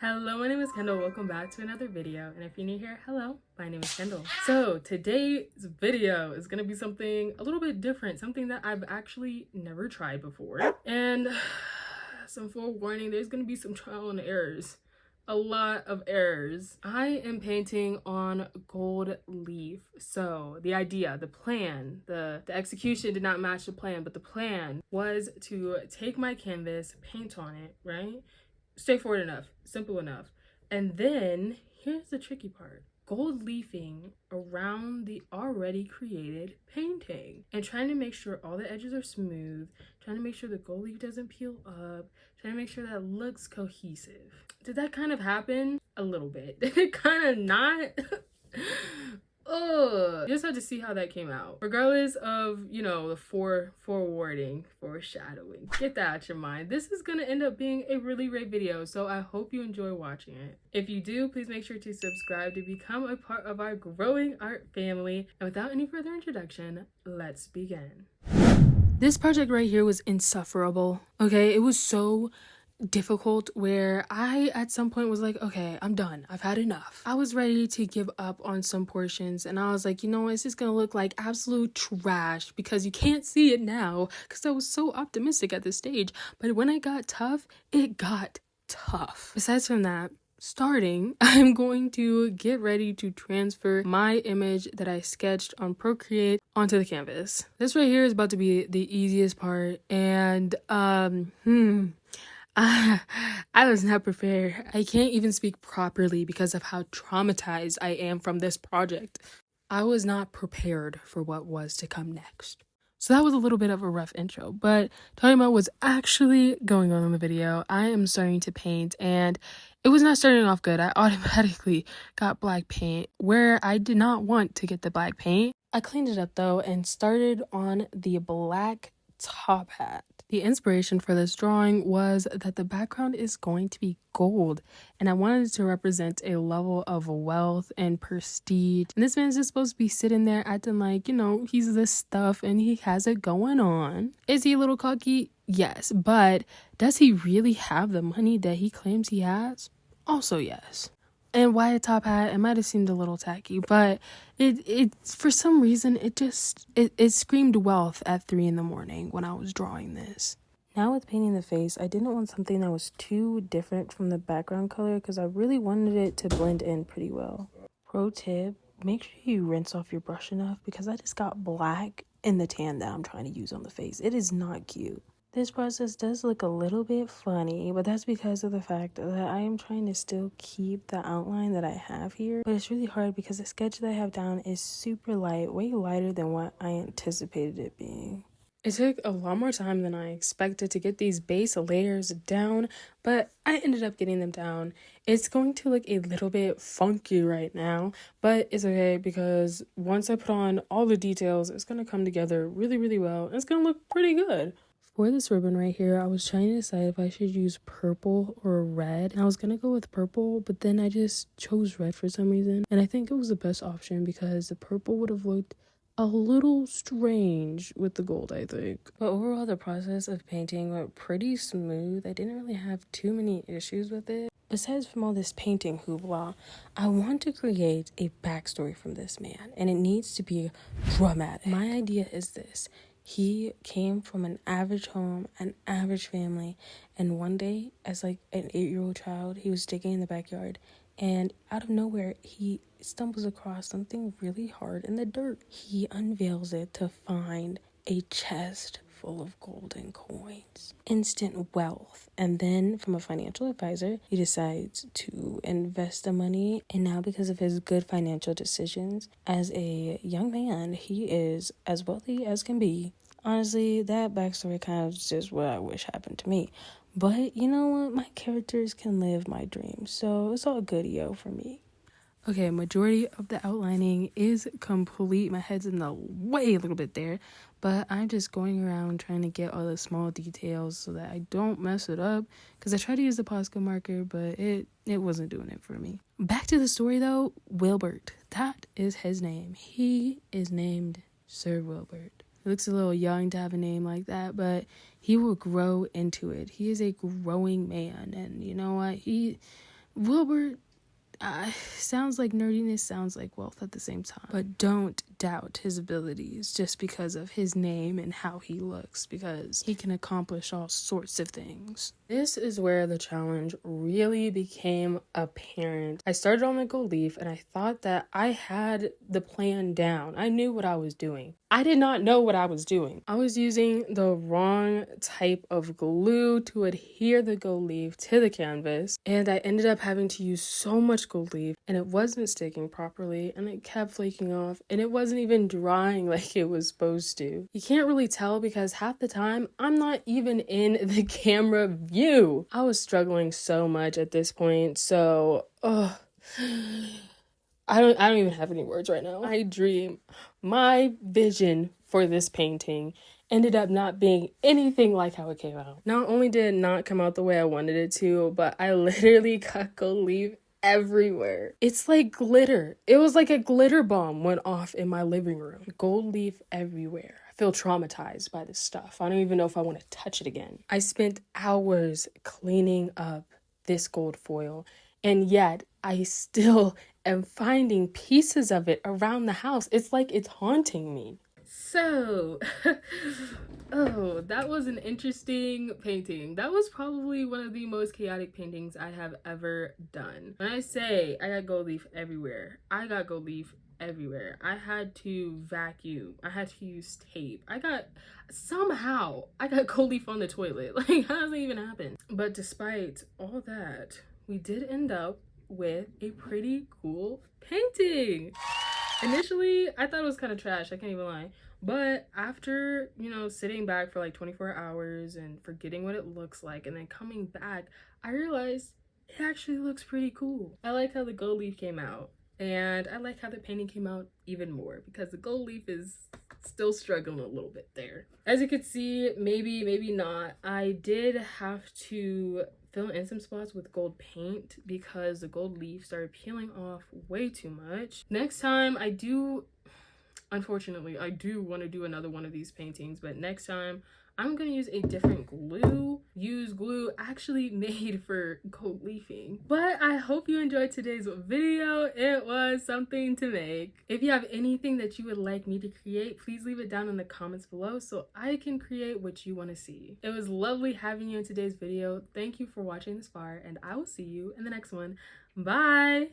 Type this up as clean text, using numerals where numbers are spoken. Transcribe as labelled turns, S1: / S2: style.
S1: Hello, my name is Kendall. Welcome back to another video. And if you're new here, hello, my name is Kendall. So today's video is gonna be something a little bit different, something that I've actually never tried before. And some forewarning, there's gonna be some trial and errors. A lot of errors. I am painting on gold leaf. So the idea, the plan, the execution did not match the plan, but the plan was to take my canvas, paint on it, right? Straightforward enough, simple enough. And then here's the tricky part: gold leafing around the already created painting and trying to make sure all the edges are smooth, trying to make sure the gold leaf doesn't peel up, trying to make sure that it looks cohesive. Did that kind of happen? A little bit. Did it kind of not? You just have to see how that came out. Regardless of, the foreshadowing. Get that out your mind. This is gonna end up being a really great video, so I hope you enjoy watching it. If you do, please make sure to subscribe to become a part of our growing art family. And without any further introduction, let's begin. This project right here was insufferable. Okay, it was so difficult where I at some point was like, okay, I'm done. I've had enough. I was ready to give up on some portions, and I was like, you know what, it's just gonna look like absolute trash because you can't see it now because I was so optimistic at this stage. But when it got tough, it got tough. Besides from that, starting, I'm going to get ready to transfer my image that I sketched on Procreate onto the canvas. This right here is about to be the easiest part, and I was not prepared. I can't even speak properly because of how traumatized I am from this project. I was not prepared for what was to come next. So that was a little bit of a rough intro, but talking about what's actually going on in the video, I am starting to paint, and it was not starting off good. I automatically got black paint where I did not want to get the black paint. I cleaned it up though and started on the black top hat. The inspiration for this drawing was that the background is going to be gold, and I wanted it to represent a level of wealth and prestige. And this man's just supposed to be sitting there acting like, he's this stuff and he has it going on. Is he a little cocky? Yes, but does he really have the money that he claims he has? Also yes. And why a top hat? It might have seemed a little tacky, but it for some reason it screamed wealth at 3 a.m. when I was drawing this. Now with painting the face, I didn't want something that was too different from the background color because I really wanted it to blend in pretty well. Pro tip, make sure you rinse off your brush enough because I just got black in the tan that I'm trying to use on the face. It is not cute. This process does look a little bit funny, but that's because of the fact that I am trying to still keep the outline that I have here. But it's really hard because the sketch that I have down is super light, way lighter than what I anticipated it being. It took a lot more time than I expected to get these base layers down, but I ended up getting them down. It's going to look a little bit funky right now, but it's okay because once I put on all the details, it's going to come together really, really well. And it's going to look pretty good. For this ribbon right here, I was trying to decide if I should use purple or red. And I was going to go with purple, but then I just chose red for some reason. And I think it was the best option because the purple would have looked a little strange with the gold, I think. But overall, the process of painting went pretty smooth. I didn't really have too many issues with it. Besides from all this painting hoopla, I want to create a backstory from this man, and it needs to be dramatic. My idea is this. He came from an average home, an average family, and one day, as like an 8-year-old child, he was digging in the backyard, and out of nowhere, he stumbles across something really hard in the dirt. He unveils it to find a chest full of golden coins. Instant wealth. And then from a financial advisor, he decides to invest the money. And now because of his good financial decisions, as a young man, he is as wealthy as can be. Honestly, that backstory kind of is just what I wish happened to me. But you know what? My characters can live my dreams. So it's all good, yo, for me. Okay, majority of the outlining is complete. My head's in the way a little bit there, but I'm just going around trying to get all the small details so that I don't mess it up, because I tried to use the Posca marker, but it wasn't doing it for me. Back to the story though, Wilbert, that is his name. He is named Sir Wilbert. He looks a little young to have a name like that, but he will grow into it. He is a growing man, and you know what? Wilbur sounds like nerdiness, sounds like wealth at the same time. But don't doubt his abilities just because of his name and how he looks, because he can accomplish all sorts of things. This is where the challenge really became apparent. I started on the gold leaf and I thought that I had the plan down. I knew what I was doing. I did not know what I was doing. I was using the wrong type of glue to adhere the gold leaf to the canvas, and I ended up having to use so much gold leaf, and it wasn't sticking properly, and it kept flaking off, and it wasn't even drying like it was supposed to. You can't really tell because half the time I'm not even in the camera view. I was struggling so much at this point, so I don't even have any words right now. My vision for this painting ended up not being anything like how it came out. Not only did it not come out the way I wanted it to, but I literally got gold leaf everywhere. It's like glitter. It was like a glitter bomb went off in my living room. Gold leaf everywhere. I feel traumatized by this stuff. I don't even know if I want to touch it again. I spent hours cleaning up this gold foil, and yet I still am finding pieces of it around the house. It's like it's haunting me. So, that was an interesting painting. That was probably one of the most chaotic paintings I have ever done. When I say I got gold leaf everywhere, I got gold leaf everywhere. I had to vacuum. I had to use tape. I got gold leaf on the toilet. Like, how does that even happen? But despite all that, we did end up with a pretty cool painting. Initially, I thought it was kind of trash, I can't even lie. But after, sitting back for like 24 hours and forgetting what it looks like and then coming back, I realized it actually looks pretty cool. I like how the gold leaf came out, and I like how the painting came out even more because the gold leaf is still struggling a little bit there. As you could see, maybe not, I did have to fill in some spots with gold paint because the gold leaf started peeling off way too much. Next time unfortunately, I do want to do another one of these paintings, but next time I'm going to use a different glue. Use glue actually made for gold leafing. But I hope you enjoyed today's video. It was something to make. If you have anything that you would like me to create, please leave it down in the comments below so I can create what you want to see. It was lovely having you in today's video. Thank you for watching this far, and I will see you in the next one. Bye!